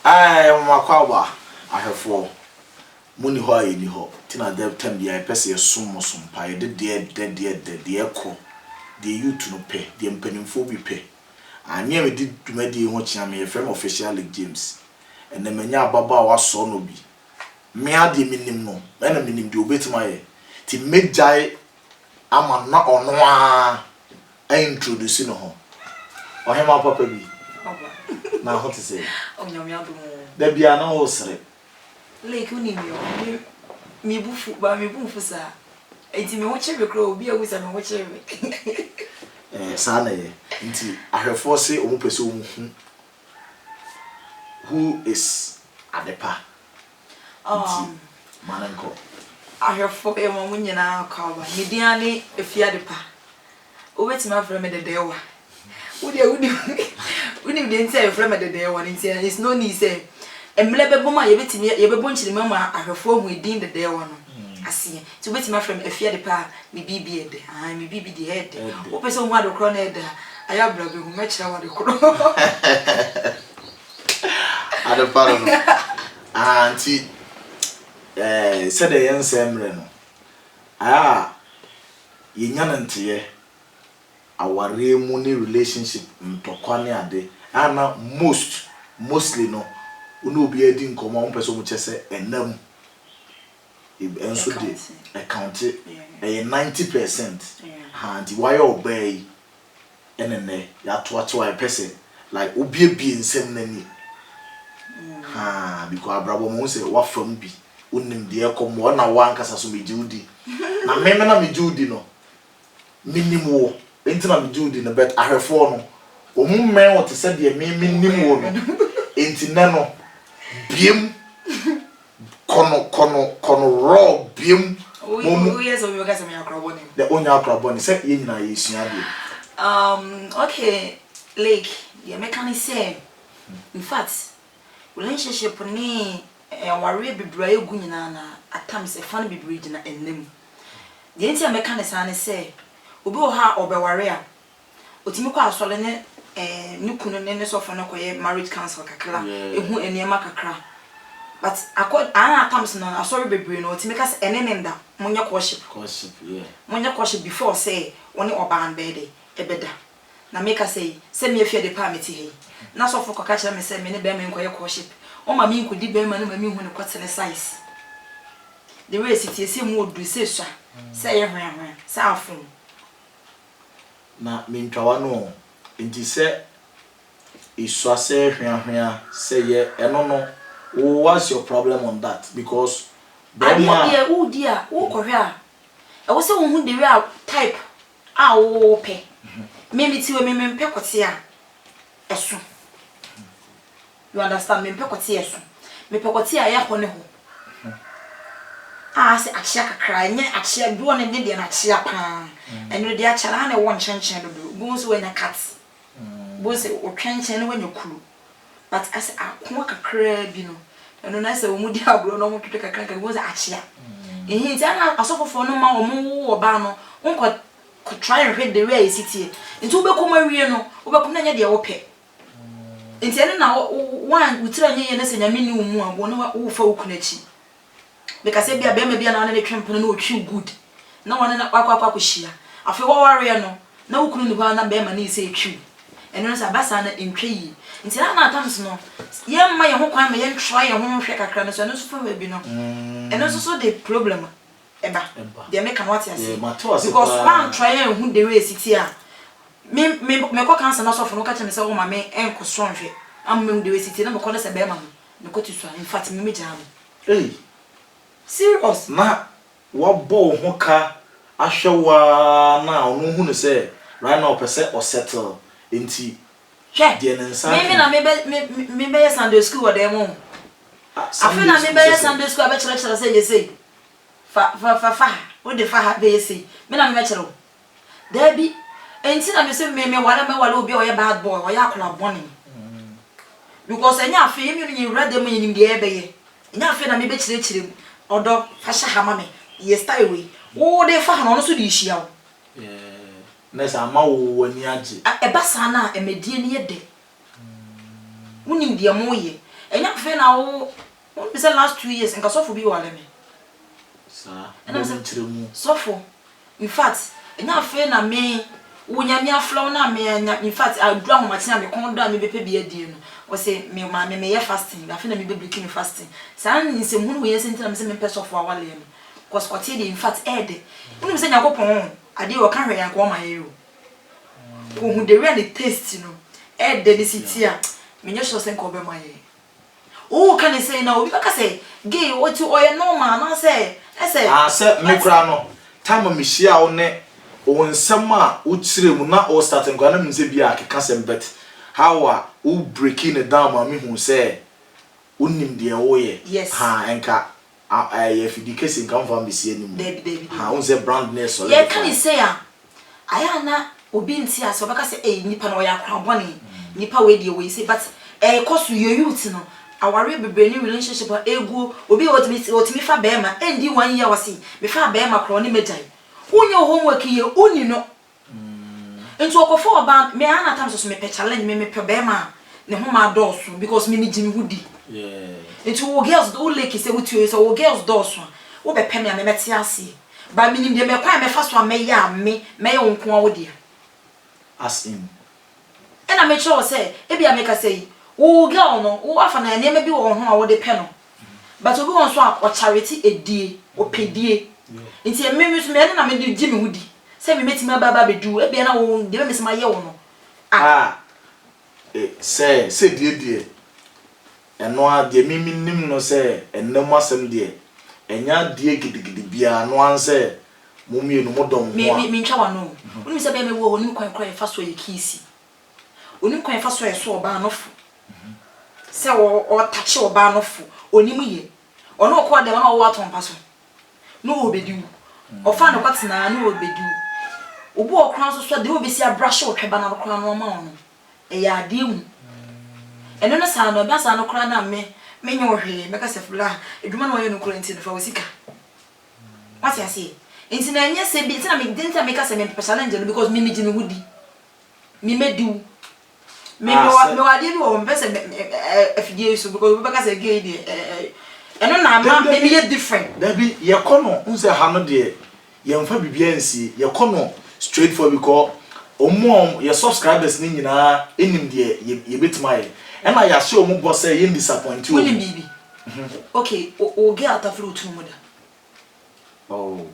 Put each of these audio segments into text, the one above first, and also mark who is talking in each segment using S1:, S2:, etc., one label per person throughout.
S1: I Makwaba, I have 4 money ho any ho. Tina dev tem the pese a sum pie, the dear co, the you to no pay, the impenning be pay. I never did to me watching me a friend official like James, and the mania baba was so no be. Me had the minimum, and a minimum do bit my to make jay. I'm not on one. I introduce no ho. Or him, papa be. Now, what to say?
S2: Oh, no,
S1: there be an osre.
S2: Lake Unimio, me boof by me boom for sir. It's me watch every crow, be a wizard and watch every.
S1: Sana, indeed, I have foresee one person who is at the pa. Mananko.
S2: I have 4 when you now call me, Diani, if you are the pa. Oh, it's my friend the day. Would you didn't say a friend the day one in saying it's no need say. And Mlebe Boma, you bet me, you be bunch the mamma, I have formed within the day one. I see. To bet my friend, if you are the pa, me be I may be the head. Open some water crowned. I have brother who matched our crown.
S1: At the part of Auntie said a young Sam Yanantie. Our real money relationship ntokwane ade ana mostly no unu obi edi nkomo on person mu chese enam enso de account 90% ha di why obey enene ya to a person like obi ebi nsem nani ha because abrabo mo say wa fam bi onim de ekomo na wa nkasa so mejudi na meme na mejudi no minimum Intina me Judy na bet I have 4 no. Omu men what said the me minimum no. Intina no. Biem kono raw biem.
S2: Oh yes, we got some acrobony.
S1: The only acrobony said ye na yesua de.
S2: Okay, Lake, the mechanic say. In fact, relationship ni worry be bra egu nyina na at times e fan be bridge na enem. The entire mechanic say obi o ha obeware a otimi kwa asole ne nukunu ne sofo no koye marriage council kakra ehu eniema kakra but ana times no asori bebre no otimi ka se enene nda monye courtship yeah monye courtship before say woni oban bede ebeda na make say me afia de permit he na sofo koka kira me say me ne be me nkoye courtship o ma me nkodi be ma ne ma me hu ne kwatene size the way city say mu odu say sha say ye hwan say afun
S1: na mintwa no nti se iswa se hwehwea se ye eno no what's your problem on that because
S2: Bema dia wo dia wo kohwe a e wo se wo hu the real type a wo pe me ti we me mpe kote a eso you understand me mpe kote eso me pe kote a ya ho ne ho se achia kakra nye achia duo ne de na achia pa eno de achara na won chenchen do bu so wenya cat bu se o chenchen ne wenya kulu but as akwa kakra bi no eno na se wo mu di abro no mo twete kakra kakra bu se achia ehi ti ana asofofo no ma wo mu wo ba no unko try and read the way city nti wo be ko mawie no wo be ko na nya de wo pe nti ene na wan utira nye ye na se nya mini wo mu a wo no wo fa wo kunachi because e bia be ma bia na na twempono na otwi good na wona na kwakwa hia afi wo ware no na wukunu ni kwa na be ma na ise etwi eno na sabasa na entwe yi nti na na atams no ye mma ye ho kwan me ye ntwa ye ho hwe kakra no so no so fa bi no eno so the problem eba de make am what you say because one try and who the way city a me ko cancer na so for no ka che me say wo ma me enko so nhwe am me the way city na me ko na se be ma me ko tisu in fact me jam serious
S1: na wabo ho ka ahwewa na onu hu ne say right now person or settle enti
S2: de
S1: nensa
S2: me na me be Sunday school or dem afi na me be Sunday school be chere say you say fa what the fa be say me na me chere there be enti na me say me wala obi o ye bad boy o ya kola boni because enya afi me no you read them yin de ebe ye enya afi na me be chere odo fa sha hama me ye stay away wo de fa no so di hia wo
S1: nesa ama wo wani age
S2: e ba sa na emedie ne ye de Unim dia moye. Enya fe na wo be say last 2 years nka sofo bi wale me.
S1: Sa. Na me
S2: sofo. In fact, enya fe na me wonya me aflaw na me in fact adu ahomaten me kon do a me bepe bi adie no. O say me ma me ye fasting. Afi na me be breaking fasting. Sa nsem hunu we yesi ntina me say me pɛ sofo awale me. Cause kote dey in fact ede. Unim say nyakopon ade wo ka hwe yanko ma ye o. Ko hu the real taste no. Ede ni city a me nye so sen ko be ma ye. Oh, can you say now? Because say gay what you oil normal na say
S1: say me kra no time me hia wo ne wo nsem a wo kire mu na o start nkwa na me say bia akeka sem bet how a wo breaking it down ma me hu say unim de wo ye ha enka ye fidi kesi nka mfa mbesi anim ha wo say brandness so
S2: yeah can you say aya na obi nti ase obeka say nipa na oya akwa boni nipa we de we say but cause you youth no our baby relationship ego obi otimi fa bema endi 1 year wasi me fa bema kro ni mejai unyo homework ye uni no nti okofo oba me ana tam so me pe challenge me pe bema ne ho ma dosu because me ni jimi hudi nti wo girls do like say wuti so wo girls dosu wo be pe me a me meti ase ba me ni de me kwa me fa so me ya me ye wonko a wo dia
S1: as in
S2: ena me cho say e bia me ka say wo girl no wo afa na ene bi wo ho a wo de pe no but obi won so a charity edie o pedie nti me mi so me na me di jimi hudi say me meti ma baba bedu e bia na wo de me sema ye wo no
S1: say die eno a de mi nim no say enam asem de enya de gidigidi bia no an say mo mienu mo dom ho
S2: mi ntwa wa no oni say be me wo oni kwan fa so ye kisi oni kwan fa so ye so oba no fo say o tachi oba no fo oni mu ye ono ko de na o wa ton paso no obedi o fa no kwatena no obedi obu okran so de obesi abrush o tweba na okran no ma ono e ya ade mu eno no sa no ba sa no kran na me nye ohwe me ka se fula eduma no ye no kran ti no fa osika what you say nti na nye se bi tina me dinta me ka se me challenge no because me jimi hudi me mediu me wa de bi wo me se afidie so because we ka se gay de eno na ma me ye different
S1: that be ye kono unse ha no de ye mfa bibia nsi ye kono straight for because omo ye subscribers ni nyina enim de ye betima ye ena ya hye omo boss say ye disappoint you
S2: woni bibi okay o get out of fruit mu da
S1: oh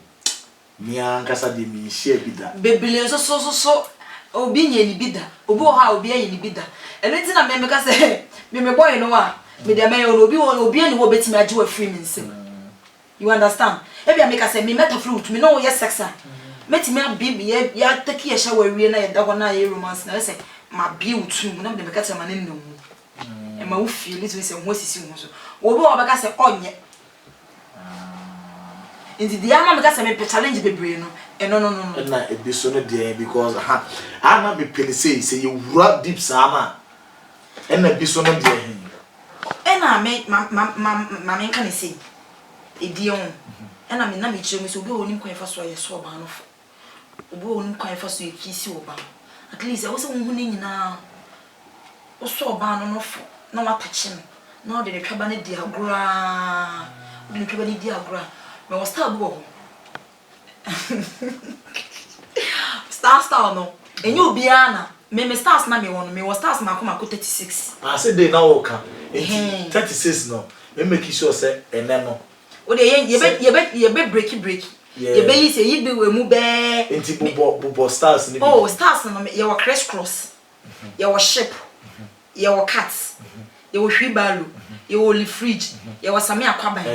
S1: mi ankasa de mi hye bi da
S2: bebele so obi nye ni bida obi o ha obi aye ni bida ene ti na me ka say me boy no a me de me obi ani wo betimi age wa free me nsem you understand e bia me ka say me meta fruit me no ye sexa metimi abibi ya take ye sha wa wie na ye da ho na ye romance na say ma bi utu mu na me ka say ma ne nnu e ma wo feel it we say ho sisi ho so obi o be ka say onye inti dia ma me ka say me challenge bebre no no
S1: na e bi so no dey because na be pele say you wrap deep sama na bi so no dey
S2: na me ma me kan say e di on na me na me kire me so obi onim kwan fa so ye so ba no fo obi onim kwan fa so ye kisi oba at least e wo se wo hu ni nyina wo so ba no fo na wa tachi no na de twaba ne di agora de twaba ne di agora me wo star bo ho star no enye obia na me stars na me won me wo stars na akoma ko 36
S1: say dey na wo ka 36 no me make sure say ene no
S2: o de ye be break ye be yi say yi be we mu be
S1: enti bobo stars ni
S2: oh stars no ye wo cross ye wo ship ye wo cat ye wo hwibalo ye wo li fridge ye wo same akwaban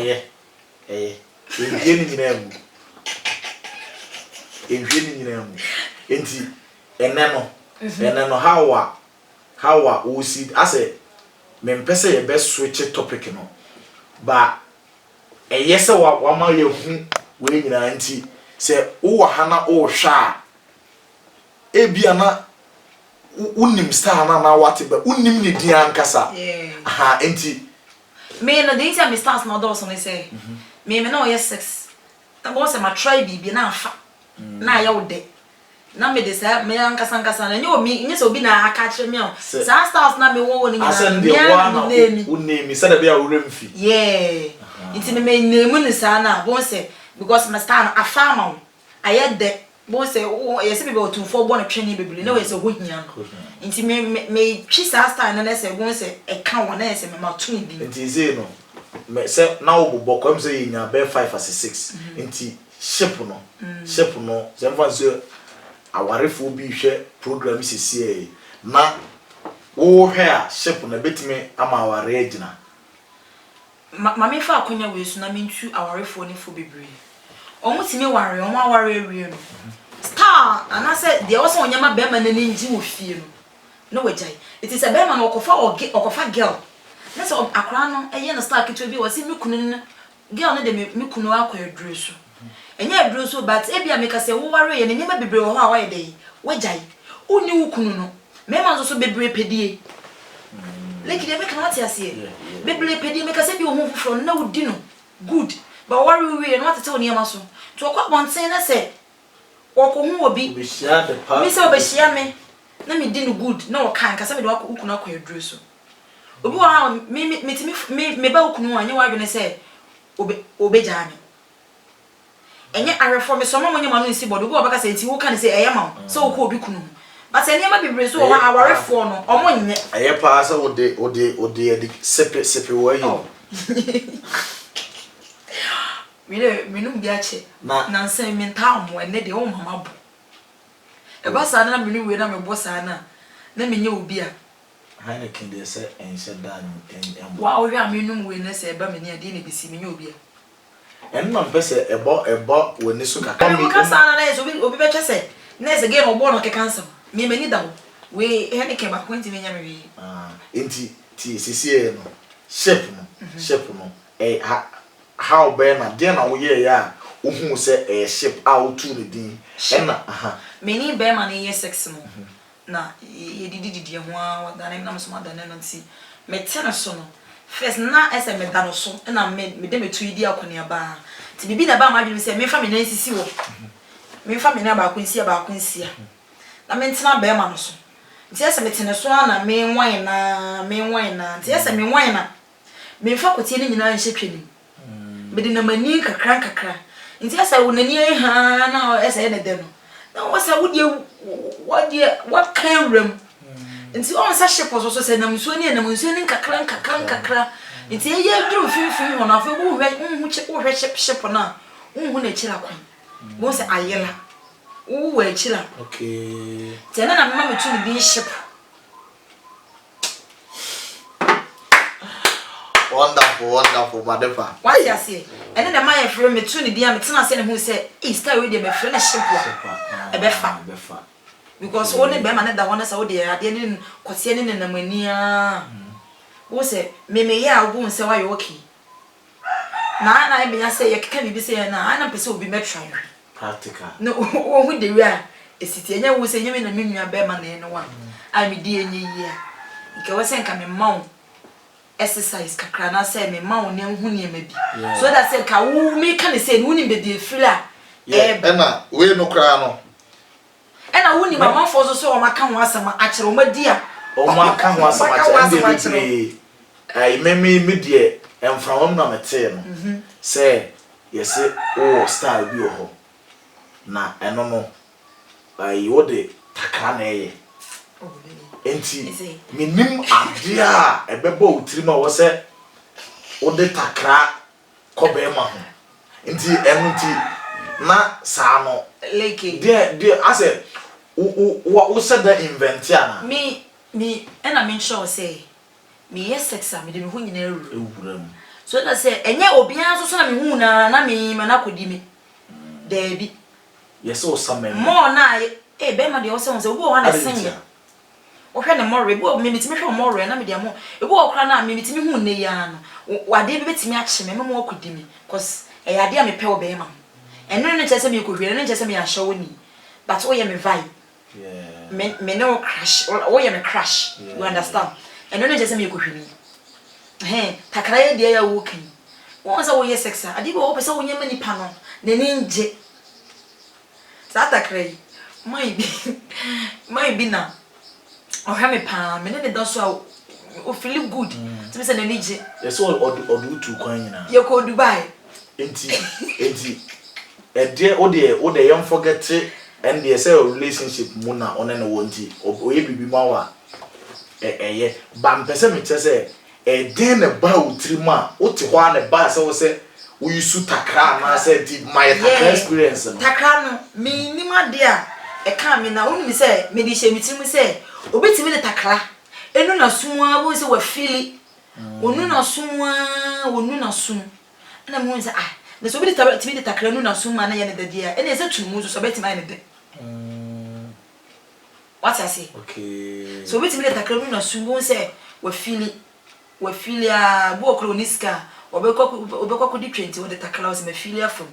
S1: enje ni nyina mu enti ene no how we see as me mpese ye be switch topic no ba yese wa ma ye hu we nyina nti se wo ha na wo hwa e bia na unim star na wate ba unim ni di ankasa aha enti
S2: me na dey say me stars na do so ne say me na o yes 6 na bo say ma try bibia na afa na ya wo de na me de sa me ankasa na nyo mi nye so bi na aka kire me o sa stars na me wo ni
S1: asen de wo na unemi se da bia uremfi
S2: yeah nti me nemu ni sa na bon se because my star a farmer ayede bon se yesi be otumfo bo na twene bebele na we se ho hia nti me twi sa star na se bon se e ka wona se me ma tuni bi
S1: nti ze no me se na wo bobọ kwam se yinya be 5 as 6 nti ship no se mfa se awarefo bi hwe program sisi na wo hwe a ship na betime ama aware agina
S2: ma me fa akonya we su na me ntu awarefo ni fo bebre omo timi ware omo aware awie no star anase de wo so onyama be ma na nji wo fie no wajai it is a be ma no okofa girl na so akra no eye no star kitwe bi wo si mekunu girl no de mekunu akwa aduru so enye aduru so but e bia meka se wo ware ye ne nyama bebre wo ha wa ye dey wajai uni wukunu no me ma so bebre pedie like dey make not ase bebre pedie meka se bi wo hu fufro na wudi no good but ware we no atete oni ama so to kwa bonten na se woko hu obi
S1: be share the part
S2: me se obehia me na me di no good na wo kan ka se me de wukunu akwa aduru so obi wa me ba wukunu anye wa dwene se obeja me enye arefo me so mama nyama no nsi bodo go obaka se nti wo kan se eyema so wo ko obi kunu but ene ma bibre so wo awarefo no omo nye
S1: eye pa sa odi sepe wo yi
S2: minum bi ache na nsan mi nta mo ene de wo mama bo e ba sa na minum we na me bo sa na me nye obi a
S1: haine kinde se ense dan en
S2: wa o hwa minum we na se ba me ne ade ne bisi me nye obi a
S1: en man pese ebo woni so kaka
S2: mi ka sa na eso obi be twese na se ge no bo no ke cancer mi mani da we he ne ke ba kwenti me nya me wi
S1: enti ti sisi no shape no how be na de na wo ye ya ohun se shape out to the din na
S2: me ni be ma na ye sex no na ye didi ho a da na me so ma da na nti me tena so no first na ese me da no so na me de me tu idi akonia ba ti bibi na ba ma dwene se me fa me na sisi wo me fa me na ba kunsia na me tena be ma no so nti ese me tena so na me wan na nti ese me wan na me fa kotie ni nyina nhye twani me de na mani kakra nti ese wo nani ha na ese ne de no na wo sa wo die what kind room nti on sa shepo so se na msuo ni kakra nti ye dru finfin ho na fa wo hwe shepo na wo na chira kwan bo se ayela wo wa chira
S1: okay
S2: tena na mama metu ni bi shepo
S1: wonderful madefa
S2: why you say ene na my friend metu ni dia metena se ne hu se easter we dey me friend shepo e be fa because only be man that one say we dey ade ni kwose ni na mani a wo se me ya wo se why okay na e be ya say ye keka bibi say na na pese obi metry
S1: practical
S2: no wo hu dey wi a esiti enya wo se nyame na me nua be man na wa a me di enye yi a nke wo se nka me mawo exercise kakra na say me mawo ne hu ne ma bi so that say ka wo me kan say no ni be dey feel a
S1: na we no kra no
S2: ena woni mama fo so o maka ho asama akere o madi a
S1: o maka ho asama akere ai me die emfrawom na mete no se yesi o star bi o ho na eno no ai wo de takra na eye enti minim ade a ebebo utirima wo se wo de takra ko be ma ho enti eno ti na sa no
S2: leke
S1: de ase wo said that invent ya na
S2: me ena me sure say me yes sex am de me hu nyina
S1: ewuram
S2: so that say enye obi an so na me hu na me na kodi me Debbie.
S1: Yes, or some
S2: more na be ma de o se won se obi o wa na senya. O hwe ne more bi o me mitimi hwe more na me de mo. Ebi o kra na me mitimi hu ne ya no. Wade bi betimi a kye me mo akodi me cause e ya de a me pe o be ma. Eno ne chese me kohwe ne chese me a hye woni. But o ye me vibe.
S1: Yeah.
S2: Me no crash. O ye me crash. You understand? Eno ne chese me kohwe ni. Takra ye de ya wo kan. Won se wo ye sexa. Ade bi o pese wo nyema nipa no. Ne ninje. Sa takra yi. my be na o ha me pa me ne da so o feel good to be say na nije
S1: yes o do tu kwan nyina
S2: ye ko Dubai
S1: enti o de yam forget and the say relationship mu na one na wonti o ye bibi ma wa ye ba mpese me che den na ba utrima o te ho na ba se wo se wo yusu takra na se ti my takra experience no
S2: takra no me ni ma de a e ka me na wonu mi se me di hye mi tiri mu se obetimi ne takra enu na sumwa wo se wa fili onu na sumwa onu na sum na mo se na so obetimi de takra nu na summa na ye ne de dia ene se tunu mu so obetimi ne de what I say
S1: okay
S2: so obetimi de takra nu na sum wo se wa fili a bo kroniska obekọ di 20 wo de takla wo se ma fili afom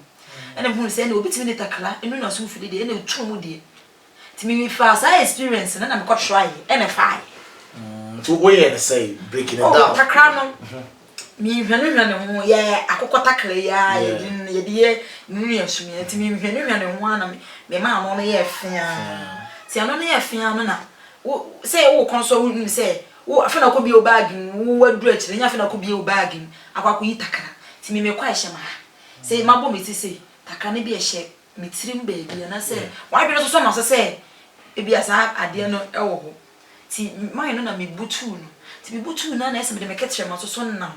S2: ene mo se ne obetimi de takla enu na sum fili de ene tunu mu de timi mi fa sa experience na me ko try ene fa
S1: so we here say breaking it down
S2: takra no mi hwanu ho ye akokọ takra ya ye de nu ye sumi timi mi hwanu ho na me ma no ye fia ti ano no ye fia no na wo say wo konso wo say wo afena ko bi o bag wo wadu akire nya afena ko bi o bag akwako yi takra timi me kwa hye ma say mabo me ti say takra ne bi hye me tirim baby na say wa bi no so ma so say ebi asa ade no ewo ho ti mai no na me butu no ti me butu na ese me de me ketre ma so na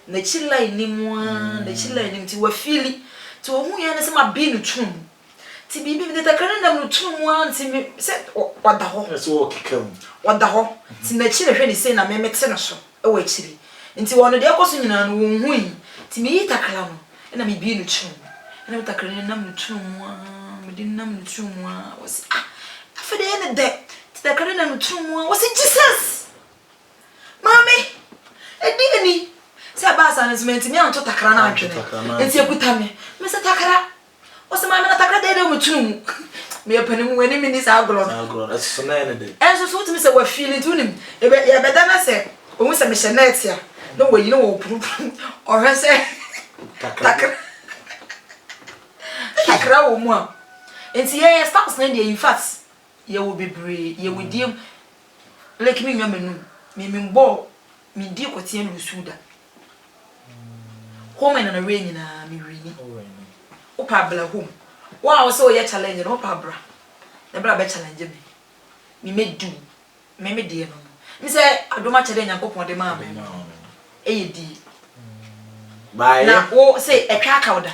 S2: na chila ni mu na chila ni ti wa fili ti wo hu ya na se ma bi no tum ti bibi me de takra na no tum ti me se wada ho
S1: so kikam
S2: wada ho ti na chile hwe ni se na me mete no so ewo achiri nti wo no de akoso nyina no wo hu yi ti me yi takra no na me bi no tum na me takra na no tum me di na no tum wo se afede ene de the Carina no tum was it Jesus Mommy edini se abasa no smenti me anto takra na atwene enti ekuta me se takra o se mama na takra de mu tum me yapani mu wani mini sa agro
S1: no so na ene de
S2: enso so tumi se wa feel it unim e beda na se o mu se me shenet ya no we you know puru o he se takra wo mu enti ye start na de in fact ye will be brave ye will deem like me nyamenu me mbo me di kwatie no suda home na rain na me rini o pa bla home wa o so ye challenge no pa bra na bra be challenge me me do me de no me say adoma chede nyankopon de ma me e ye di
S1: bye
S2: na o say e twa aka oda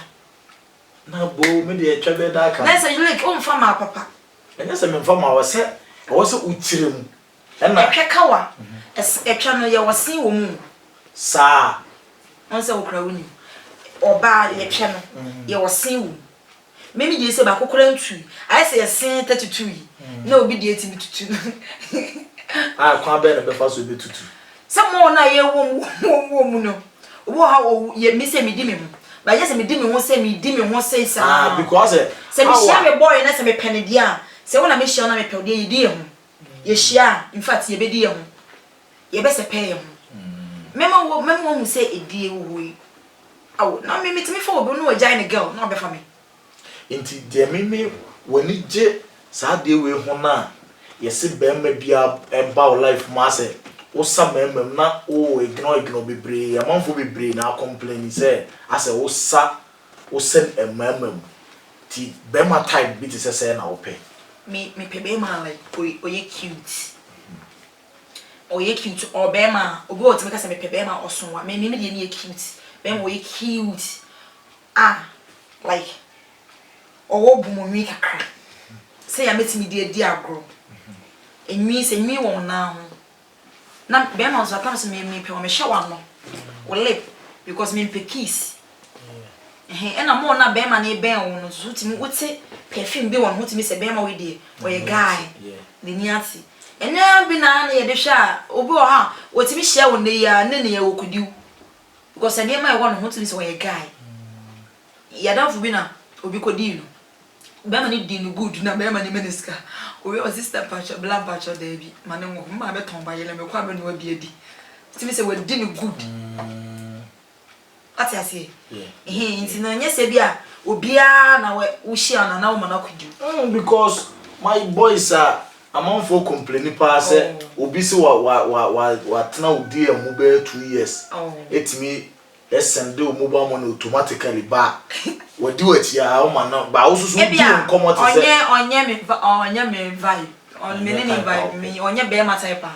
S1: na bo me de e twa be da aka
S2: na say you like o mfa ma papa
S1: enya se me mfa ma wo se utirem
S2: na twekawa etwa no ye wosin wo mu
S1: sa
S2: on se okra woni oba ye twa no ye wosin wo memi je se ba kokora ntu ai se ye sen 32 na obi de etimi tutu
S1: kwa be na be fa so be tutu
S2: samo na ye wo mu no obo ha ye mi se mi di me mu ba ye se mi di me ho se mi di me ho se sa
S1: because
S2: se mi share me boy na se me penedi a se wona me share na me pe de ye di ye ho ye share in fact ye be di ye ho ye be se pe ye ho mema wo mu se edie wo yi awo na me mitimi fa obo no wajai ne girl na obefa me
S1: inti de me woni je sa de we ho na ye se be ma bia eba life ma se wo sa memem na o ignore bebre ya manfo bebre na complain say ase wo sen memem ti be ma type bi ti se na wo pe
S2: me pe be ma like oye cute oye cute o be ma obi o ti me ka se me pe be ma osonwa me de ni cute be ma oye cute like owo bu mo mi kakra say ya metimi di agro enwi se nwi won na ho na be ma so atam se me pe o me hye no o lip because me pe kiss na mo na be ma na be won no so timi wote perfume be won ho timi se be ma we die o ye guy ni niati enya bi na ye de hwa obi o ha wotimi hye won ne ya ne ye wokudiu because ene ma ye won ho timi se o ye guy ya dan fu bi na obi kodi no be ma ni di no good na be ma ni meniska obi o sister patch black patch there bi ma ne wo ma be ton ba yele me kwa be no abi adi timi se we di no good ati ase nti na nya se bia obia na wo hia na wo ma na kodi
S1: because my boys are among for complaining pass obi se wa tena odi emu be 2 years etimi send o mobile money automatically ba wodi wachi a o ma na ba wo so di nkomo te se
S2: onye me vibe on me ne vibe me onye be ma type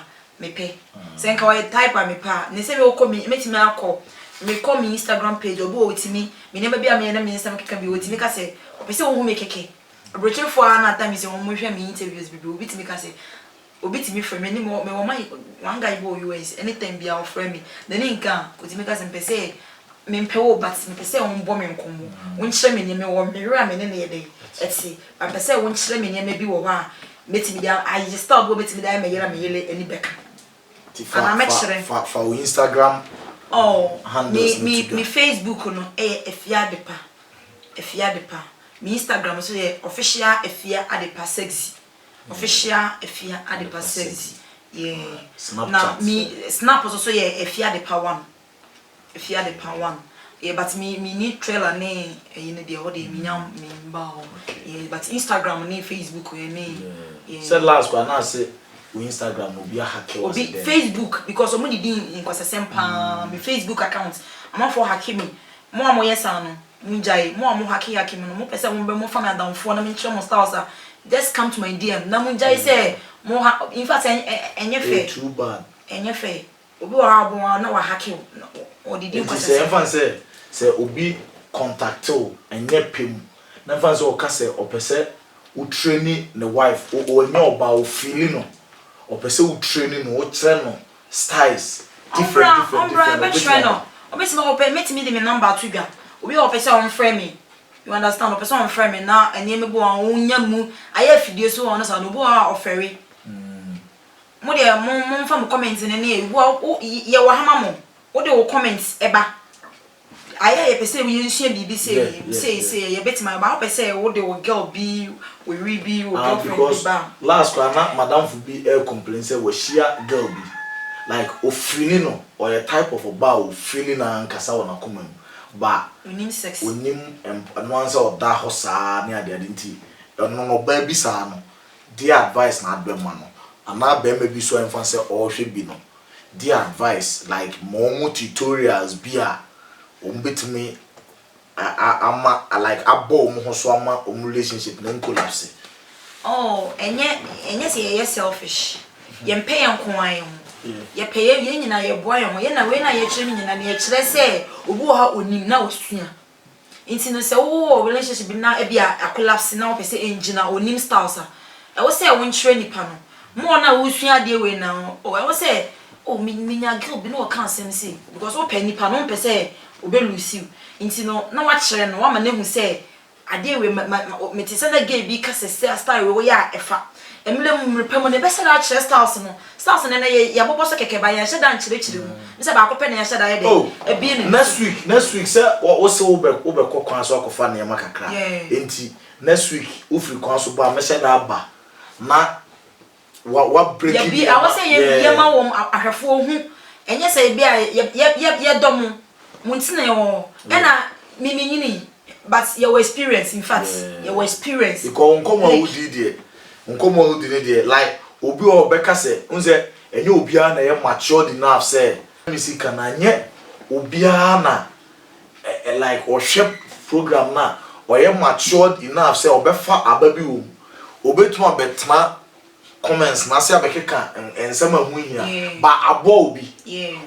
S2: me pe se nka wa type me pa ne se me o komi metimi akọ me call me Instagram page obo otimi me ne ba bia me na me Instagram keka bi otimi ka se opese wo hu me keke brochen for an time is on mo hwe me interviews bi obi timi ka se obi timi frame me mo me my one guy go US anytime bia o frame me then nka otimi ka se mpese me mpewo but mpese wo mbo me nkomo wo nkyere me ne me wo me wura me ne ne dey eti mpese wo nkyere me ne me bi wo ha metimi dia I start go metimi dia me yera me yele ani beka ana me kyere
S1: fa Instagram
S2: me Facebook no Efia Adepa me Instagram so official Efia Adepa sexy official Efia Adepa sexy yeah now me snap also Efia Adepa 1 yeah but me need trailer ne you know the all the me nyam me ba yeah but Instagram ne Facebook yeah
S1: said last one na say Instagram obi a hack
S2: obi Facebook because omo did in kwasesem pa me Facebook account am for hack me mo am yesa no munjai mo am hack me no mo pese mo be mo fa me adamfo na me nche mo styles just come to my DM na munjai say mo in fact enye fair
S1: too bad
S2: enye fair obi wa abo na wa hack o did in
S1: kwasesem say obi contact o enye pem na fa say o ka say o pese o training the wife o enye oba o feeling no or person who training no train styles different
S2: no obesi ma open met me the number to bia obi o person on frame me you understand o person on frame me na ene me bo onya mu aye fidie so on so no bo a ofere mo de mo fa mo comment ne ne wo ye wo hama mo wo de wo comments eba aye ye person we nsua bibi say ye betima ba person wo de wo girl bi we be wo girlfriend ba
S1: last one na madam fu be complain say we share girl bi like o feeling no or a type of a ba o feeling na nkasa wona komam ba
S2: onim sex
S1: onim no answer o da ho saa ne ade nti no ba bi saa no the advice na adbe ma no ana ba ma bi so emfa say o hwe bi no the advice like more tutorials bia ombetimi ama like abo mo ho so ama relationship na collapse
S2: enye say ye selfish ye mpe ye nkoan ye ye pay ye nyina ye boa ye ho ye na we na ye kire nyina na ye kire say obi wo ha onim na osua nti no say wo relationship na e bia collapse na wo pese engina onim styles e wo say wo nkire nipa no mo na wo sua de we na e wo say minya girl bi no kan sem say because wo pay nipa no pese obe lose you nti no na wa kire no wa ma na hu say ade we meti se na gay bi ka se style we ya efa emle mu repemo ne be se na kire styles no na ya bobo so keke ba ya sheda nkire mu se ba akopɛ na ya sheda ye de e bi ne
S1: next week say wo se wo be kokwan so akofa na yema kakra enti next week wo free kwan so ba me sheda aba na wa break
S2: ya bi I was say ye ma wo ahwefo hu enye se bi a ye dom muntina yo na me nyini but your experience in fact your experience
S1: because nkomo wo di de like obi o beka se unse enye obi a na ye matured enough say me see can anye obi a na like o ship program na o ye matured enough say obefa ababi wo obetuma betma comments na se abekeka ensema hu hia ba abo obi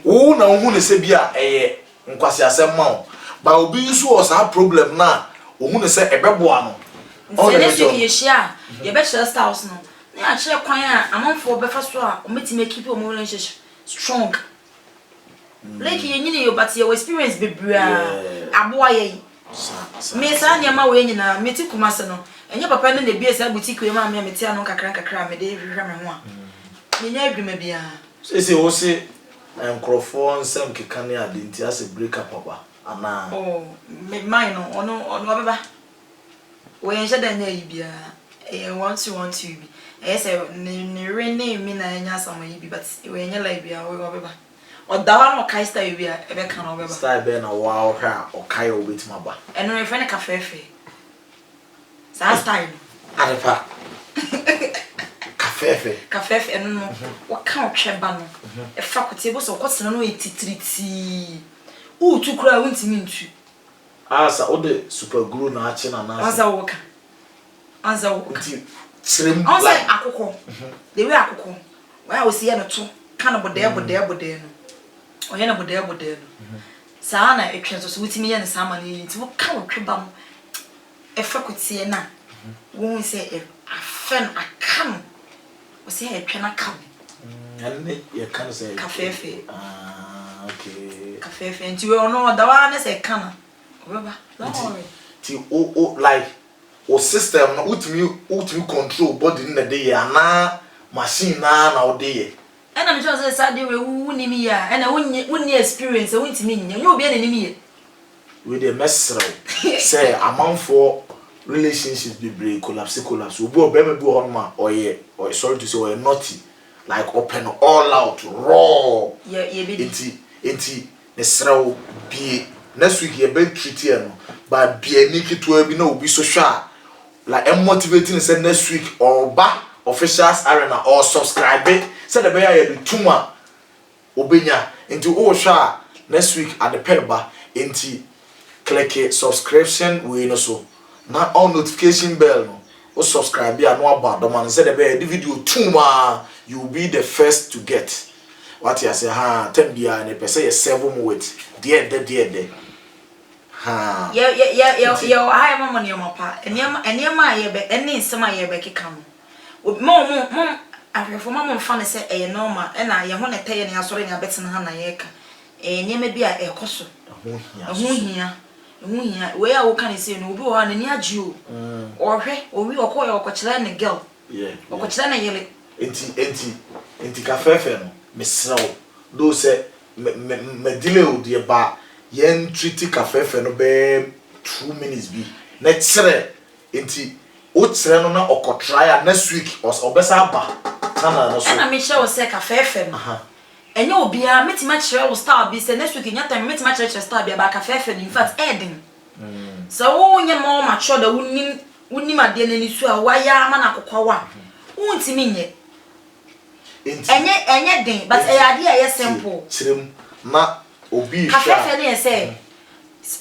S1: wo na hu ne se bia eye nkwasi asem ma o ba obi nso o sa problem na ohu ne se ebeboa no
S2: se ne se ye share ye be share styles no na ya kire kwan a amanfo be fa so a o meti make keep o relationship strong like ye nyine yo but your experience be bra aboa ye me sa ne ma we nyina meti kumase no enye papa ne bi esa boutique we ma me meti anu kakra me de hwehwe me ho a me nya adwuma bia
S1: se wo se enkrofo nsem keka ne ade nti ase break up papa ana
S2: me mine no ono baba we enje da nya bia want to be say ne rene me na nya sama yi bi but we nya like bia we baba odawa no kai style bia e be kan o baba
S1: style be na wa hwa o kai o betima ba
S2: eno re fe ne kafefe sa style
S1: adepa
S2: Kafefe no what count cheba no e faculty bo so kwotena no etitriti u tu kura wuntimi ntu
S1: asa o de super glue na achi na na
S2: anza woka
S1: trim
S2: like akoko the way akoko why we see na to kind of bode no oye na bode no saa na etwenso so wutimi ye ne saa ma ne nti wo ka wo tweba mo e faculty na wo say e afen akam we say e twena kam
S1: and you can say
S2: kafefe
S1: okay
S2: kafefe nti we ono da wa na say kana obeba don't worry
S1: ti o like o system no ultimate control body na dey ana machine na o dey
S2: ena me tell say sad we wuni mi ya ena wuni experience wuntimi nya nyo obi na ni mi
S1: we dey mess around say amount for relationships be break collapse obi obema bi ho ma oye sorry to say oye naughty like open all out raw
S2: yeah be
S1: enti ne sraw bi next week ye be treat here no but bi ani kitu bi na obi so hwa like am motivating say next week or ba officials arena or subscribe say the be ya do tuma obenya enti o hwa next week at the peba enti click subscription we no so na on notification bell no o subscribe ya no about man say the be the video tuma you will be the first to get what you say ha tem bia ne pese ye 7 with there ha
S2: yeah I mama ne mapa eniema ye be eni nsema ye be keka no mom afefo mama mfa ne say e normal e na ye ho ne teye ne asore ne abetena ha na ye ka eniema bi a ekoso ehun hia we a wo kan say no obi wo ha ne ni agi o ohwe owi okoye okochira ne girl okochira ne yele
S1: enti kafefe no mesraw do say me delay o de ba yen treat kafefe no be 2 minutes bi na kire enti o kire no na okotry next week obesa ba kana no so
S2: na me share o say kafefe no enye obi a metima kire o star bi say next week nya time metima kire star bi ba kafefe no in fact eden so wo nya mo ma cho da wunnim ade na ni su a waya ama na kokwa wuntimi nye enye den but ade a simple
S1: chirem na obi
S2: kafefe ne say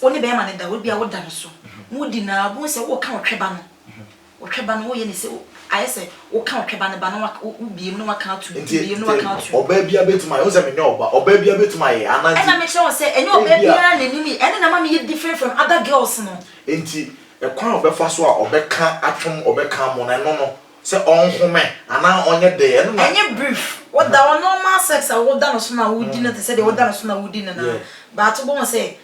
S2: oni be ma ne da obi a woda no so mudi na bo se wo ka otweba no wo ye ne se aye se wo ka otweba ne ba no ubiem no waka atu ubiem no waka atu
S1: oba bia betuma ye wo se me oba bia betuma ye ananti
S2: ena me che say enye oba bia na nimi ene na ma me different from other girls no
S1: enti e kwan obefa so a obeka atwom obeka mo na no se onhome ana onye de eno na
S2: enye brief what the normal sex a wo da no so na wo di na te say de wo da no so na wo di na but to bon say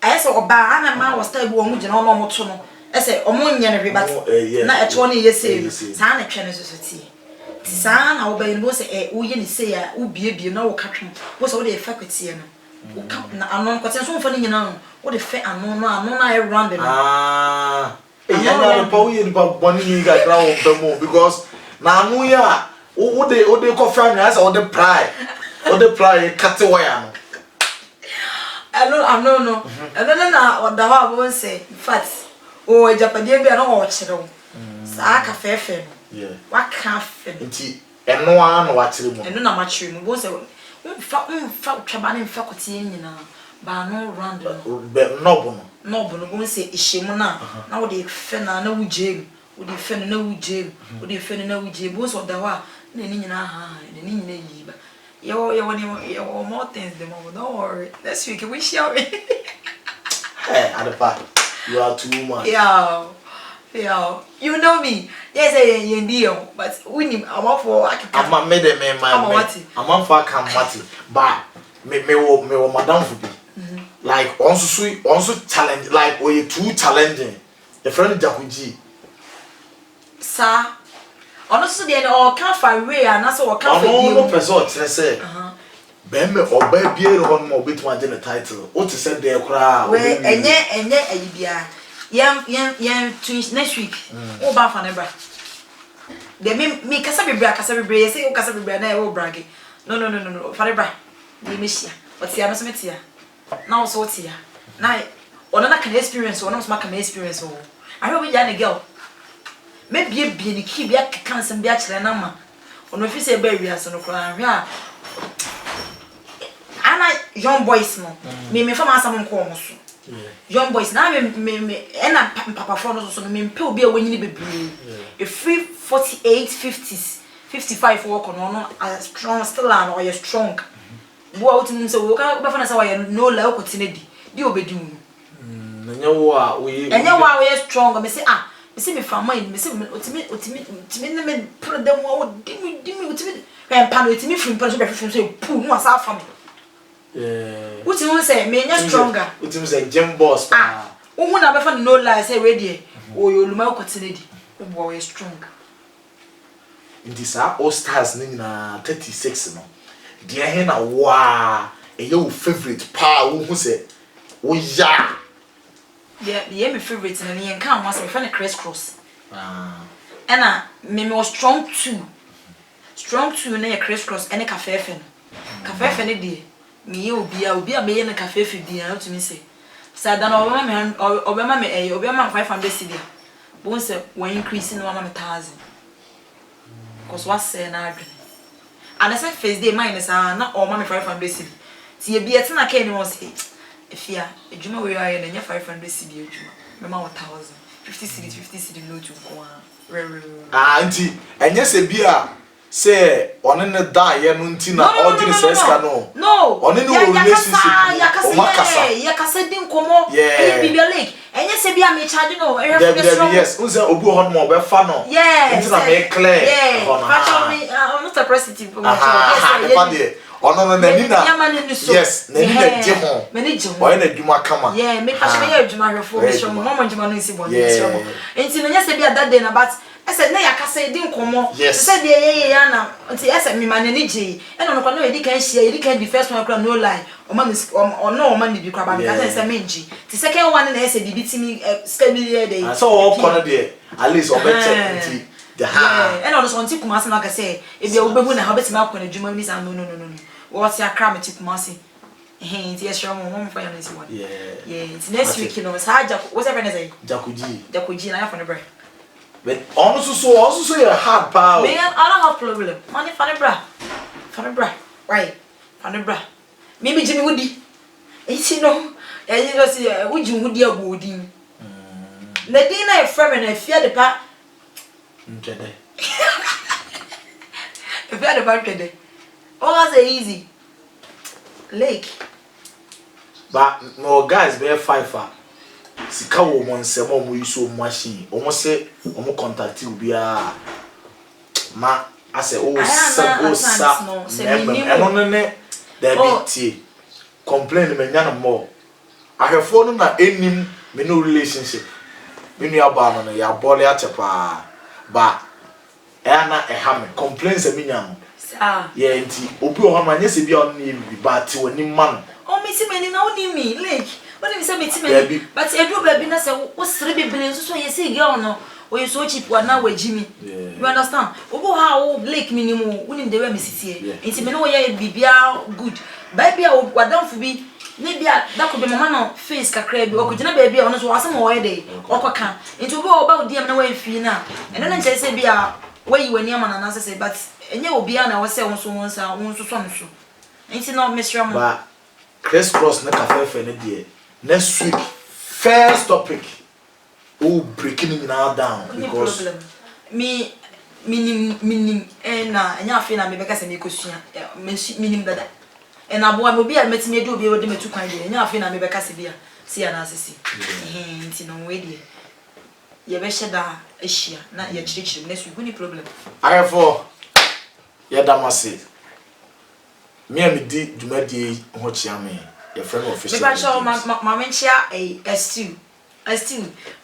S2: I say oba ana ma was style bi wo mu gina no mo to no I say omo nye ne but na e to ne ye say sa na twa ne so ti sa na wo ba ni bo say wo ye ne say a wo bie na wo ka twom wo say wo de faculty no wo ka na anon ko ten so mfa ni nyina no wo de fe anon na e round no
S1: yeah na pa we ni pa boni ni ga tra wo bemo because na anu ya wo de ko fa ni asa wo de pride cut wire no
S2: no na oda ha bo say in fact o Japanese bi na o kire wo sa ka fefe no wa ka fe
S1: nti eno a na wa kire mu
S2: eno na ma kire mu bo say umfa twaba ne mfa kotie nyina ba no round no bo say ihemu na wo de fe na wo jegu wo de fe na wo jegu wo de fe na wo jegu bo so da wa na ni nyina ha na ni nyina yi ba yo more things the moment don't worry next week we share
S1: hey Adepa you are too much
S2: yeah you know me yes you ndio but we need am for akika
S1: am me de me am for kan mati but me wo madam for be like onso challenge like we too challenging the friend Jakuji
S2: sa honestly dey o kan fa way na so o kan fa
S1: bi no person kire say be me oba bie ro ho no obetuma de the title o ti say dey kra
S2: we enye ayibia yam twins next week o ba fa ne bra de me kasa bebre say o kasa bebre na e o brag no fa ne bra de me hia o ti ya no so metia na o so ti ya na ona na kan experience o no so ma kan experience o I know we ya ne girl maybe a be keep ya cancer be actually na ma ono fi say be wi so no kra hwe a ana young boys no me fa ma asam nko mo so young boys na me ena papa for no so me mpe obi a wanyini bebre a free 48 50s 55 work on no strong still and or you strong bo out nim say we ka be fa na say we no la ko tinedi di obedi mu
S1: nya wo a we
S2: strong me say me say me fa mind me say otimi na me pro dem wo dimi otimi kan pa no otimi free pa so be free so pu no asa fa me what you say me nya stronger
S1: what you say gym boss pa
S2: wo na be fa no lie say ready o yo luma ko tinedi wo we strong
S1: in this all stars na 36 no dia he na wa e your favorite pa wo hu say wo ya
S2: yeah my favorite na yen kan was me friend crisscross and me was strong too na crisscross and cafe fe ne die me obi a me yen cafe fe die na to me say dan obema me 500 cedi bon say when increase no ma 1000 cause what say na adwene and I said first day mine is na o ma me 500 cedi ti ye bi etina ka ni mo say efia ejuma we aye na nya 500 cedi ejuma me ma 1000 50 cedi no to ko
S1: anti enye se bia se one ne da ye no nti na ordinary seska no one ne wo relationship o makasa
S2: ya kasa din komo e bibia lake enye se bia me charge no e
S1: yes unse obi ho no be fa no nti na me clear
S2: fashion me I'm not a prostitute
S1: yes ono no nani na yes nani na je ho o na dwuma kama
S2: me fashion me adwuma hwefo be show mama dwuma no nsi bo nti no nya se bia that day na but I said na yakasa di nkomo said ye na nti I said me man ni je e no no e di kan hia e di kan the first one no lie o ma no man di kwa ba me ka say menji the second one na say di bitimi scabily dey
S1: so o kono dey at least o better nti the ha
S2: e no so nti kuma se na ka say e bia obebu na ha betima akona dwuma ni say no what ya kra me ti kuma se nti e show mo fa ya nsi one nti next week no sa what's ever say jakuji na ya for the break.
S1: But also your hard power.
S2: Me, I don't have problem. Money funny bra. Right. Funny bra. Maybe Jimmy Woody. You know, and you know see would you would your woody. Nadina a friend and I fear the part. If you had a bad day. Oh, that's easy. Lake.
S1: But no guys be 5 sika wo mo nsem o mo yiso machine o mo se o mo contact ubia ma ase o sa eno ne da biti complain me nya no mo ahwefo no na enim me no relationship me no aba no ya bole atepa ba na ha me complain se me nya no
S2: sa
S1: ye nti obi o ho ma nya se bia on ne bi ba ti woni man
S2: o me si me ni na oni mi like what if you say me but e do baby na say wo sere bebele so ye say girl no o you so cheap wa na wa jimi you understand obo ha o lake minimum woni de we me sitie enti me no wo ye bibia good baby a wadamfo bi ne bia da ko be mama no face kakra bi o ko gina baby a ono so wasem wo ye de okoka enti obo oba odi am na wa fi na eno na nche say bia we wani ama na say but enye obi a na wo say won so so enti no mesra mo
S1: ba crisscross na cafe fe ne de next week first topic breaking it now down because
S2: me minim na anya afi na me beka se me kosua minim dada and abo am obi a metime de obi e de metu kwan de anya afi na me beka se bia si ya na asisi nti no we de ye be sheda ehia na ye chirichiri next week any problem
S1: ayefo ye damase me am di dwumadi ho chia me your friend official.
S2: Because show my mentia a stew.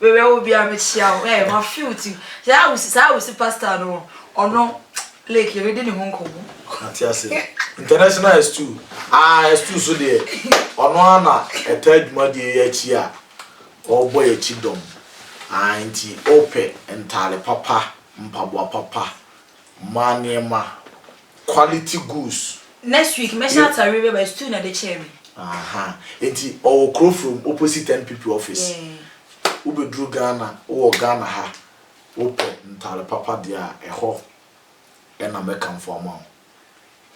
S2: We will be a mentia. Eh, my few too. So I was pastor no or no lake you didn't Hong Kong.
S1: International stew. Stew so there. Ono ana a third muddy here. Oh boy, a chidom. Auntie open entirely papa, mpabwa papa. Maniema quality goose.
S2: Next week, measure Tarebe by stew na the cherry.
S1: Enti crow from opposite NPP office. Ube drew Ghana or Ghana ha. open ntale papa dia eho ena meka mfoma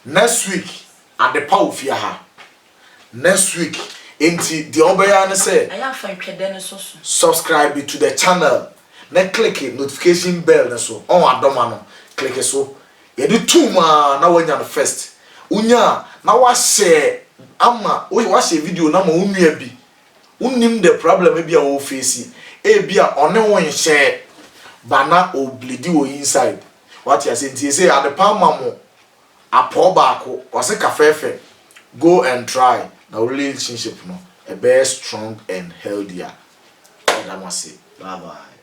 S1: next week adepa ofia ha next week enti the obeya ne say
S2: aya fa twede ne so
S1: subscribe to the channel na click notification bell ne so on adoma no click so ye do tuma na wanya no first unya na wa share ama wa share video na ma unua bi unnim the problem e bia wo face e bia one won share bana oblidi wo inside what you say at the palma mo apo baako wase kafefe go and try na relationship no a best strong and healthier. Bye bye.